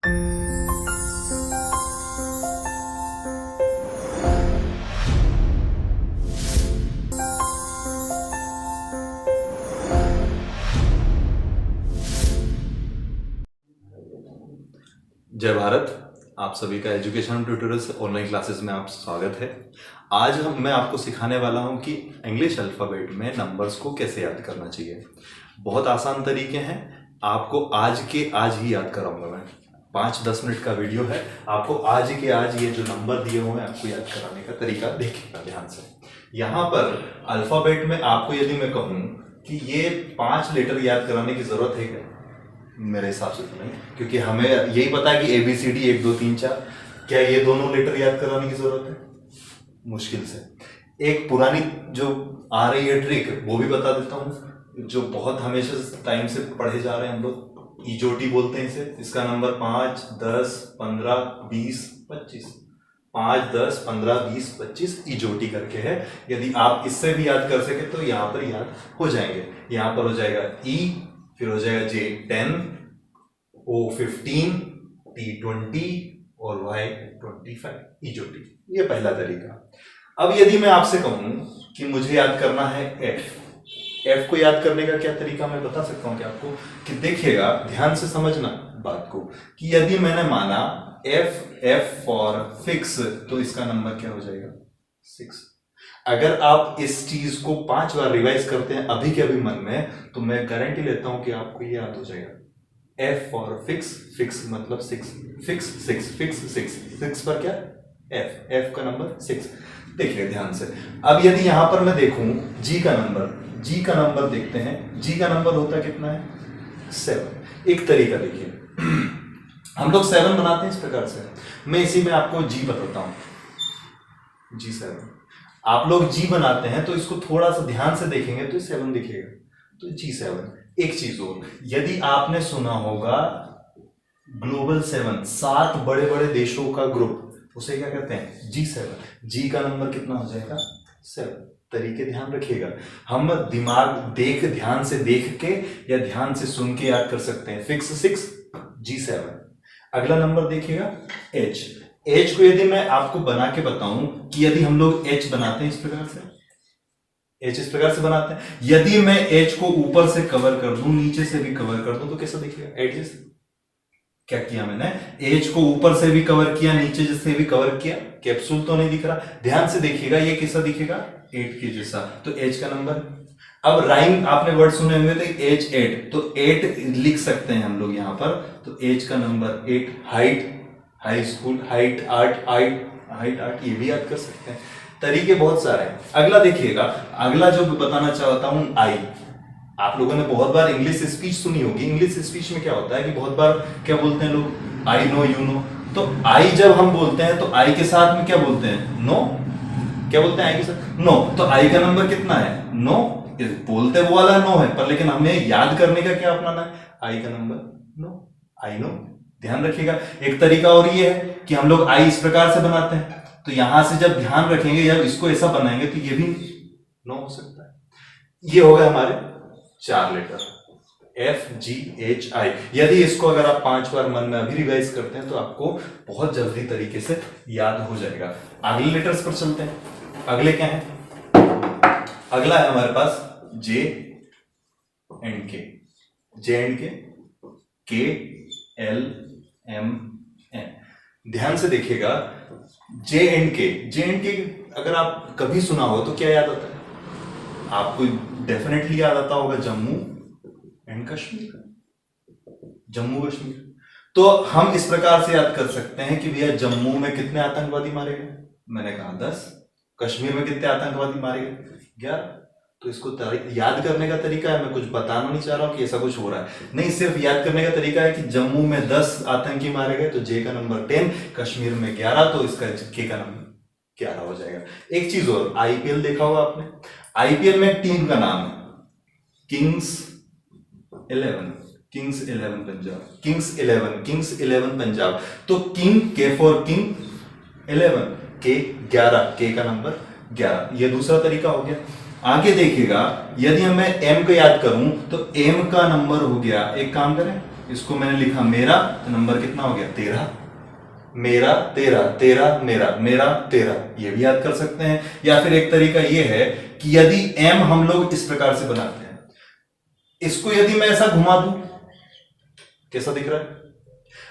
जय भारत। आप सभी का एजुकेशन ट्यूटोरियल्स ऑनलाइन क्लासेस में आप स्वागत है। आज मैं आपको सिखाने वाला हूं कि इंग्लिश अल्फ़ाबेट में नंबर्स को कैसे याद करना चाहिए। बहुत आसान तरीके हैं, आपको आज के आज ही याद कराऊंगा। मैं 5-10 मिनट का वीडियो है, आपको आज के आज ये जो नंबर दिए हुए हैं आपको याद कराने का तरीका देखिएगा ध्यान से। यहाँ पर अल्फ़ाबेट में आपको यदि मैं कहूँ कि ये 5 लेटर याद कराने की जरूरत है क्या? मेरे हिसाब से तो नहीं, क्योंकि हमें यही पता है कि ABCD 1 2 3 4। क्या ये दोनों लेटर याद कराने की जरूरत है? मुश्किल से। एक पुरानी जो आ रही है ट्रिक वो भी बता देता हूँ, जो बहुत हमेशा टाइम से पढ़े जा रहे हैं हम लोग। ईजोटी बोलते हैं इसे। इसका नंबर 5 10 15 20 25। 5 10 15 20 25 ईजोटी करके है। यदि आप इससे भी याद कर सके तो यहाँ पर याद हो जाएंगे। यहाँ पर हो जाएगा E, फिर हो जाएगा J 10, O 15, T 20 और Y 25 ईजोटी। ये पहला तरीका। अब यदि मैं आपसे कहूं कि मुझे याद करना है F को याद करने का क्या तरीका मैं बता सकता हूं कि आपको, कि देखिएगा ध्यान से समझना बात को, कि यदि मैंने माना F फॉर फिक्स तो इसका नंबर क्या हो जाएगा? 6। अगर आप इस चीज को 5 बार रिवाइज करते हैं अभी के अभी मन में, तो मैं गारंटी लेता हूं कि आपको ये याद हो जाएगा। F फॉर फिक्स, फिक्स मतलब 6, फिक्स 6, फिक्स 6, 6 पर क्या? F का नंबर 6। देखिए ध्यान से। अब यदि यहां पर मैं देखूं G का नंबर देखते हैं। G का नंबर होता कितना है? 7। एक तरीका देखिए, हम लोग 7 बनाते हैं इस प्रकार से। मैं इसी में आपको G बताता हूं। G7 आप लोग G बनाते हैं तो इसको थोड़ा सा ध्यान से देखेंगे तो 7 दिखेगा, तो G7। एक चीज और, यदि आपने सुना होगा ग्लोबल 7, 7 बड़े बड़े देशों का ग्रुप, उसे क्या कहते हैं? G7। G का नंबर कितना हो जाएगा? 7। तरीके ध्यान रखिएगा। हम ध्यान से देख के या ध्यान से सुन के याद कर सकते हैं। Fix 6, G7। अगला नंबर देखिएगा H को यदि मैं आपको बना के बताऊं कि यदि हम लोग H बनाते हैं इस प्रकार से, H इस प्रकार से बनाते हैं। यदि मैं H को ऊपर से कवर कर दूं, नीचे से भी कवर कर दूं, तो कैसा दिखेगा? एडजस्ट। क्या किया मैंने? H को ऊपर से भी कवर किया, नीचे से भी कवर किया। कैप्सूल तो नहीं दिख रहा, ध्यान से देखिएगा। ये कैसा दिखेगा? 8 के जैसा। तो H का नंबर। अब राइम आपने वर्ड सुने होंगे तो H8, तो 8 लिख सकते हैं हम लोग यहां पर। तो H का number 8। Height, high school, height 8, ये भी याद कर सकते हैं। तरीके बहुत सारे हैं। अगला देखिएगा, अगला जो बताना चाहता हूं I। आप लोगों ने बहुत बार इंग्लिश स्पीच सुनी होगी। इंग्लिश स्पीच में क्या होता है कि बहुत बार क्या बोलते हैं लोग? I know, you know. तो I जब हम बोलते हैं तो I के साथ में क्या बोलते हैं? नो। क्या बोलते हैं I के साथ? नो। तो I का नंबर कितना है? नो। बोलते वो वाला नो है, पर लेकिन हमें याद करने का क्या अपनाना है? I का नंबर नो, आई नो। ध्यान रखिएगा। एक तरीका और ये है कि हम लोग आई इस प्रकार से बनाते हैं, तो यहां से जब ध्यान रखेंगे या इसको ऐसा बनाएंगे तो ये भी नो हो सकता है। ये हो गए हमारे 4 लेटर FGHI। यदि इसको अगर आप 5 बार मन में अभी रिवाइज करते हैं तो आपको बहुत जल्दी तरीके से याद हो जाएगा। अगले लेटर्स पर चलते हैं। अगले क्या है? अगला है हमारे पास J and K, L M N। ध्यान से देखिएगा, J एंड के अगर आप कभी सुना हो तो क्या याद आता है आपको? डेफिनेटली याद आता होगा जम्मू एंड कश्मीर। तो हम इस प्रकार से याद कर सकते हैं कि भैया जम्मू में कितने आतंकवादी मारे गए? मैंने कहा 10। कश्मीर में कितने आतंकवादी मारे गए? 11। तो इसको याद करने का तरीका है, मैं कुछ बताना नहीं चाह रहा हूं कि ऐसा कुछ हो रहा है, नहीं, सिर्फ याद करने का तरीका है कि जम्मू में 10 आतंकी मारे गए तो J का नंबर 10, कश्मीर में 11, तो इसका K का नंबर 11 हो जाएगा। एक चीज और, IPL देखा होगा आपने। IPL में टीम का नाम है किंग्स 11 पंजाब। तो king, K for king, 11, K 11, K का नंबर 11। ये दूसरा तरीका हो गया। आगे देखिएगा, यदि मैं M को याद करूं तो M का नंबर हो गया, एक काम करें इसको मैंने लिखा मेरा, तो नंबर कितना हो गया 13। मेरा 13, 13 मेरा, मेरा 13, ये भी याद कर सकते हैं। या फिर एक तरीका ये है कि यदि m हम लोग इस प्रकार से बनाते हैं, इसको यदि मैं ऐसा घुमा दूं, कैसा दिख रहा है?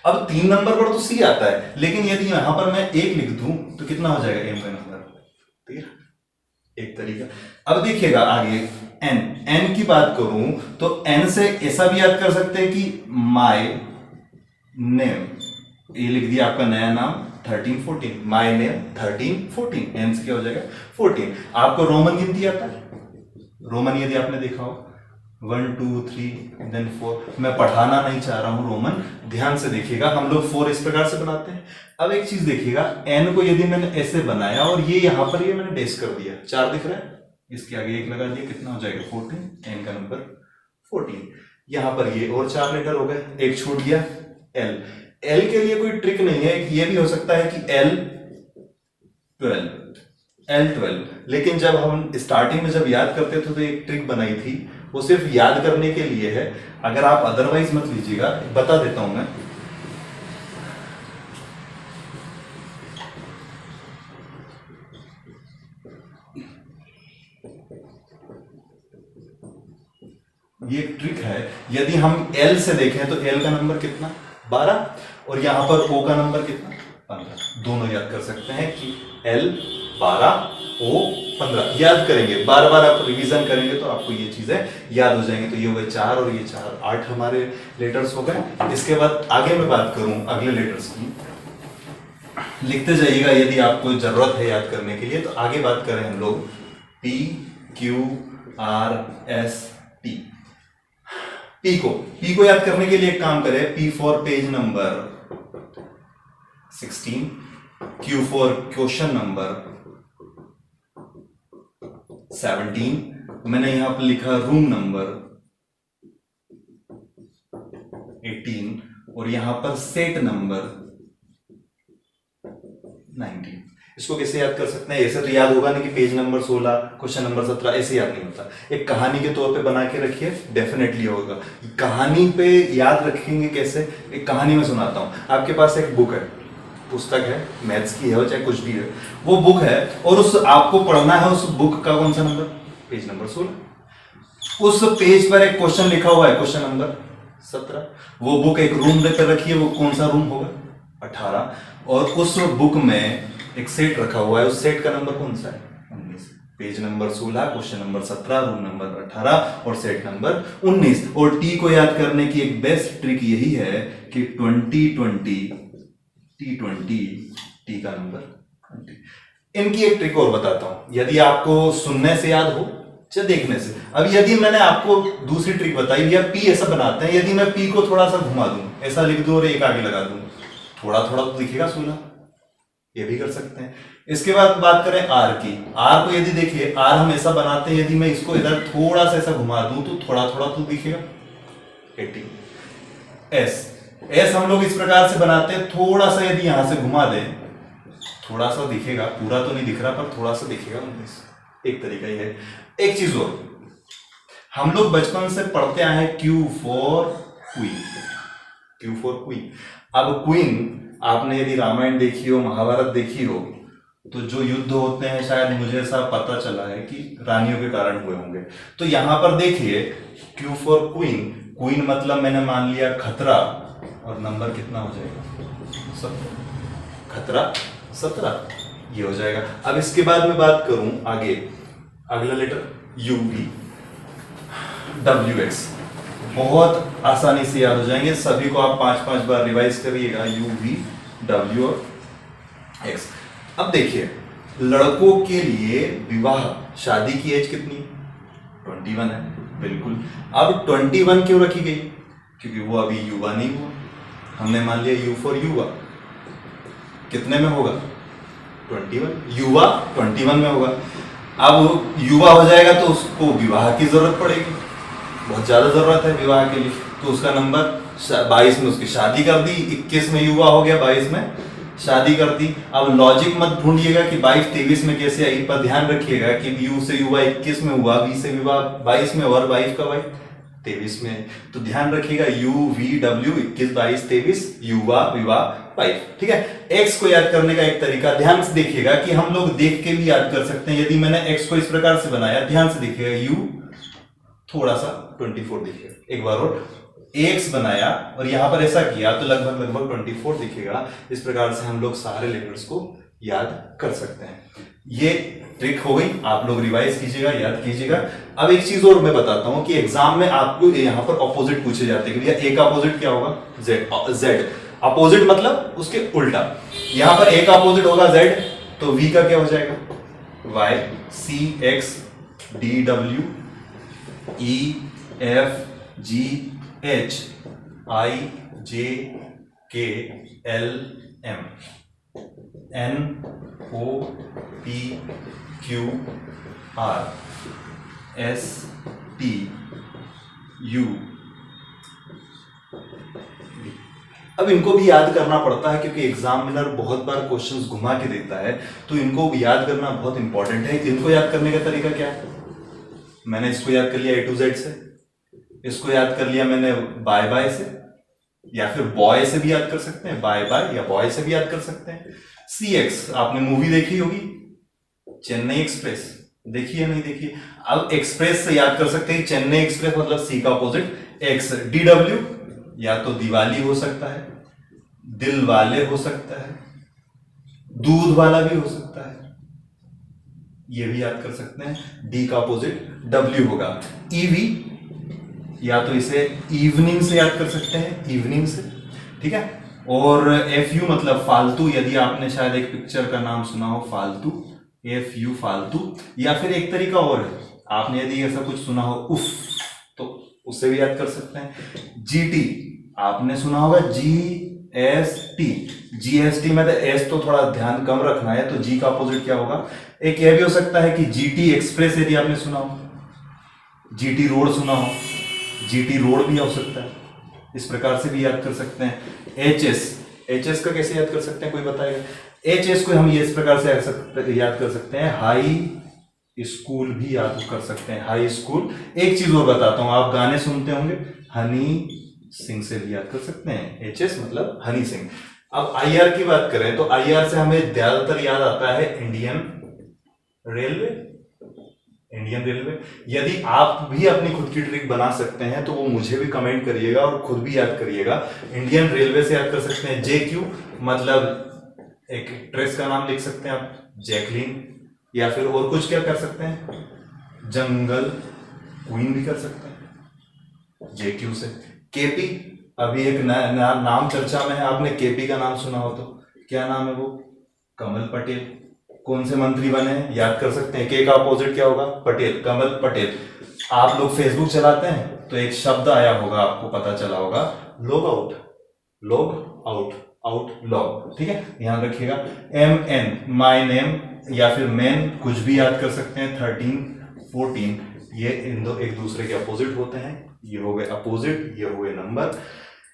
अब 3 नंबर पर तो c आता है, लेकिन यदि यहां पर मैं 1 लिख दूं तो कितना हो जाएगा m का नंबर 13। एक तरीका। अब देखिएगा आगे n की बात करूं तो n से ऐसा भी याद कर सकते हैं कि माय नेम, ये लिख दिया आपका नया नाम 13 14, माय नेम 13 14, n से क्या हो जाएगा 14। आपको रोमन गिनती आता है? रोमन यदि आपने देखा हो 1 2 3 देन 4, मैं पढ़ाना नहीं चाह रहा हूं रोमन, ध्यान से देखिएगा। हम लोग 4 इस प्रकार से बनाते हैं। अब एक चीज देखिएगा, n को यदि मैंने ऐसे बनाया और ये यहां पर ये मैंने डेस कर दिया, 4 दिख रहा है, इसके आगे 1 लगा दिया, कितना हो जाएगा 14, n का नंबर 14। यहां पर ये और 4 लेटर हो गए, एक छूट गया l के लिए कोई ट्रिक नहीं है, ये भी हो सकता है कि L12, लेकिन जब हम स्टार्टिंग में जब याद करते थे तो एक ट्रिक बनाई थी, वो सिर्फ याद करने के लिए है। अगर आप अदरवाइज मत लीजिएगा, बता देता हूं मैं। ये एक ट्रिक है, यदि हम L से देखें तो L का नंबर कितना 12, और यहां पर O का नंबर कितना 15, दोनों याद कर सकते हैं कि L 12 O 15, याद करेंगे, बार बार आप रिवीजन करेंगे तो आपको ये चीजें याद हो जाएंगे। तो ये हो गए 4 और ये 4, 8 हमारे लेटर्स हो गए। इसके बाद आगे मैं बात करूं अगले लेटर्स की, लिखते जाइएगा यदि आपको जरूरत है याद करने के लिए। तो आगे बात करें हम लोग P Q R S T। P को याद करने के लिए एक काम करें, P for page number 16, Q for question number 17, मैंने यहां पर लिखा रूम नंबर 18, और यहां पर सेट नंबर 19। इसको कैसे याद कर सकते हैं? ऐसे तो याद होगा नहीं कि पेज नंबर 16 क्वेश्चन नंबर 17, ऐसे याद नहीं होता। एक कहानी के तौर पे बना के रखिए, डेफिनेटली होगा। कहानी पे याद रखेंगे कैसे? एक कहानी में सुनाता हूं। आपके पास एक बुक है, पुस्तक है, मैथ्स की है चाहे कुछ भी है, वो बुक है, और उस आपको पढ़ना है उस बुक का कौन सा नंबर? Page number 16। उस पेज पर एक क्वेश्चन लिखा हुआ है, क्वेश्चन नंबर 17। वो बुक एक रूम पे रखी है, वो कौन सा रूम होगा? 18। और उस बुक में एक सेट रखा हुआ है, उस सेट का नंबर कौन सा है? 19। Page number 16, question number 17, room number 18 और सेट नंबर 19। और टी को याद करने की एक बेस्ट ट्रिक यही है कि 20 T20, टी का नंबर 20। इनकी एक ट्रिक और बताता हूं, यदि आपको सुनने से याद हो चाहे देखने से। अब यदि मैंने आपको दूसरी ट्रिक बताई, भैया पी ऐसा बनाते हैं, यदि मैं पी को थोड़ा सा घुमा दूं, ऐसा लिख दूं और एक आगे लगा दूं, थोड़ा थोड़ा तो दिखेगा 16, ये भी कर सकते हैं। इसके बाद बात करें आर की। आर को यदि देखिए, आर हम ऐसा बनाते हैं, यदि मैं इसको इधर थोड़ा सा ऐसा घुमा दूं तो थोड़ा थोड़ा तो दिखेगा 18। एस हम लोग इस प्रकार से बनाते हैं, थोड़ा सा यदि यहां से घुमा दें थोड़ा सा दिखेगा, पूरा तो नहीं दिख रहा पर थोड़ा सा दिखेगा 19। एक तरीका ही है। एक चीज और, हम लोग बचपन से पढ़ते आए हैं क्यू फॉर क्वीन। अब क्वीन, आपने यदि रामायण देखी हो, महाभारत देखी हो, तो जो युद्ध होते हैं शायद मुझे ऐसा पता चला है कि रानियों के कारण हुए होंगे। तो यहां पर देखिए क्यू फॉर क्वीन मतलब मैंने मान लिया खतरा, और नंबर कितना हो जाएगा 17। खतरा 17, ये हो जाएगा। अब इसके बाद मैं बात करूं आगे, अगला लेटर यूवी, WX, बहुत आसानी से याद हो जाएंगे सभी को। आप 5-5 बार रिवाइज करिएगा, यूवी, W और X। अब देखिए, लड़कों के लिए विवाह, शादी की एज कितनी? 21 है, बिल्कुल। अब 21 क्यों रखी गई? क्योंकि वो अभी युवा नहीं हुआ। हमने मान लिया यू फॉर युवा, कितने में होगा? 21। युवा 21 में होगा। अब युवा हो जाएगा तो उसको विवाह की जरूरत पड़ेगी, बहुत ज्यादा जरूरत है विवाह के लिए, तो उसका नंबर 22 में उसकी शादी कर दी। 21 में युवा हो गया, 22 में शादी कर दी। अब लॉजिक मत ढूंढिएगा कि 22-23 में कैसे आई, पर ध्यान रखिएगा कि यू से युवा 21 में हुआ, वी से विवाह 22 में, और वाइफ का वाइफ 23 में। तो ध्यान रखिएगा UVW 21 22 23, युवा विवाह 5। ठीक है। एक्स को याद करने का एक तरीका ध्यान से देखिएगा कि हम लोग देख के भी याद कर सकते हैं। यदि मैंने एक्स को इस प्रकार से बनाया, ध्यान से देखिएगा, यू थोड़ा सा 24 दिखेगा। एक बार और एक्स बनाया और यहां पर ऐसा किया तो लगभग लगभग 24 दिखेगा। इस प्रकार से हम लोग सारे लेटर्स को याद कर सकते हैं। ये ट्रिक हो गई, आप लोग रिवाइज कीजिएगा, याद कीजिएगा। अब एक चीज और मैं बताता हूं कि एग्जाम में आपको यहां पर अपोजिट पूछे जाते हैं कि भैया ए का अपोजिट क्या होगा, जेड। अपोजिट मतलब उसके उल्टा। यहां पर ए का अपोजिट होगा जेड, तो वी का क्या हो जाएगा, Y. C X D W E F G H I J K L M N O P Q R S T U. अब इनको भी याद करना पड़ता है क्योंकि एग्जामिनर बहुत बार क्वेश्चंस घुमा के देता है, तो इनको याद करना बहुत इंपॉर्टेंट है। इनको याद करने का तरीका क्या है, मैंने इसको याद कर लिया A to Z से, इसको याद कर लिया मैंने बाय बाय से, या फिर बॉय से भी याद कर सकते हैं, बाय बाय, या बॉय से भी याद कर सकते हैं। CX आपने मूवी देखी होगी चेन्नई एक्सप्रेस, देखी है नहीं देखी, अब एक्सप्रेस से याद कर सकते हैं, चेन्नई एक्सप्रेस मतलब सी का अपोजिट एक्स। DW या तो दिवाली हो सकता है, दिल वाले हो सकता है, दूध वाला भी हो सकता है, ये भी याद कर सकते हैं। डी का अपोजिट W होगा। EV या तो इसे इवनिंग से याद कर सकते हैं, इवनिंग से, ठीक है। और FU मतलब फालतू, यदि आपने शायद एक पिक्चर का नाम सुना हो फालतू, FU फालतू। या फिर एक तरीका और है, आपने यदि ऐसा कुछ सुना हो उफ, तो उससे भी याद कर सकते हैं। GT आपने सुना होगा GST, GST में तो S तो थोड़ा ध्यान कम रखना है, तो G का अपोजिट क्या होगा। एक यह भी हो सकता है कि GT एक्सप्रेस यदि आपने सुना हो, GT रोड सुना हो, GT रोड भी हो सकता है, इस प्रकार से भी याद कर सकते हैं। HS का कैसे याद कर सकते हैं, कोई बताएगा। HS को हम ये इस प्रकार से याद कर सकते हैं, हाई स्कूल भी याद कर सकते हैं, हाई स्कूल। एक चीज और बताता हूं, आप गाने सुनते होंगे, हनी सिंह से भी याद कर सकते हैं, HS मतलब हनी सिंह। अब IR की बात करें तो IR से हमें ज्यादातर याद आता है इंडियन रेलवे, इंडियन रेलवे। यदि आप भी अपनी खुद की ट्रिक बना सकते हैं तो वो मुझे भी कमेंट करिएगा और खुद भी याद करिएगा। इंडियन रेलवे से याद कर सकते हैं JQ मतलब एक एक्ट्रेस का नाम लिख सकते हैं आप, जैकलीन। या फिर और कुछ क्या कर सकते हैं, जंगल क्वीन भी कर सकते हैं JQ से। KP अभी एक नाम चर्चा में है, आपने KP का नाम सुना हो तो क्या नाम है वो, कमल पटेल। कौन से मंत्री बने हैं, याद कर सकते हैं। K का अपोजिट क्या होगा, पटेल, कमल पटेल। आप लोग फेसबुक चलाते हैं तो एक शब्द आया होगा, आपको पता चला होगा, log out, log out, out log, ठीक है, ध्यान रखिएगा। MN माय नेम या फिर मैन, कुछ भी याद कर सकते हैं। 13 14 ये इन दो एक दूसरे के अपोजिट होते हैं, ये हो गए अपोजिट, ये हो गए नंबर।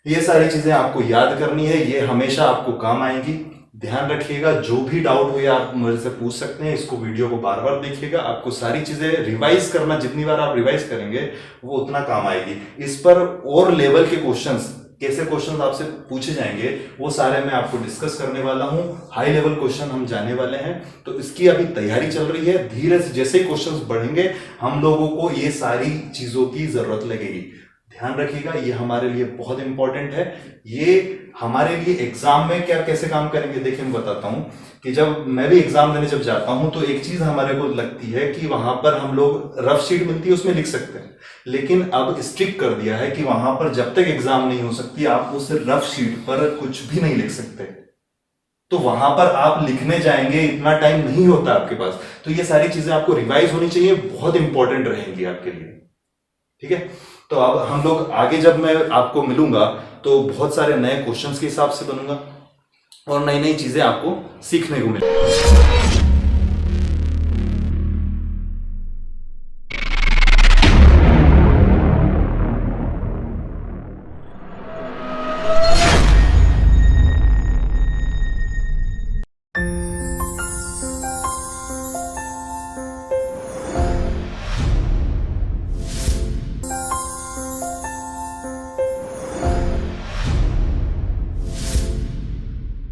ये सारी चीजें आपको याद करनी है, ये हमेशा आपको काम आएंगी। ध्यान रखिएगा, जो भी डाउट हो या आप मुझे से पूछ सकते हैं। इसको वीडियो को बार बार देखिएगा, आपको सारी चीजें रिवाइज करना, जितनी बार आप रिवाइज करेंगे वो उतना काम आएगी। इस पर और लेवल के क्वेश्चंस, कैसे क्वेश्चंस आपसे पूछे जाएंगे, वो सारे मैं आपको डिस्कस करने वाला हूं। हाई लेवल क्वेश्चन हम जाने वाले हैं, तो इसकी अभी तैयारी चल रही है। धीरे से जैसे क्वेश्चंस बढ़ेंगे हम लोगों को ये सारी चीजों की जरूरत लगेगी। ध्यान रखिएगा, ये हमारे लिए बहुत इंपॉर्टेंट है। ये हमारे लिए एग्जाम में क्या कैसे काम करेंगे, देखिए मैं बताता हूं कि जब मैं भी एग्जाम देने जब जाता हूं तो एक चीज हमारे को लगती है कि वहां पर हम लोग रफ शीट मिलती है उसमें लिख सकते हैं, लेकिन अब स्ट्रिक्ट कर दिया है कि वहां पर जब तक एग्जाम नहीं हो सकती आप उस रफ शीट पर कुछ भी नहीं लिख सकते। तो वहां पर आप लिखने जाएंगे, इतना टाइम नहीं होता आपके पास, तो ये सारी चीजें आपको रिवाइज होनी चाहिए, बहुत इंपॉर्टेंट रहेंगी आपके लिए, ठीक है। तो अब हम लोग आगे जब मैं आपको मिलूंगा तो बहुत सारे नए क्वेश्चंस के हिसाब से बनूंगा और नई नई चीजें आपको सीखने को मिलेंगी।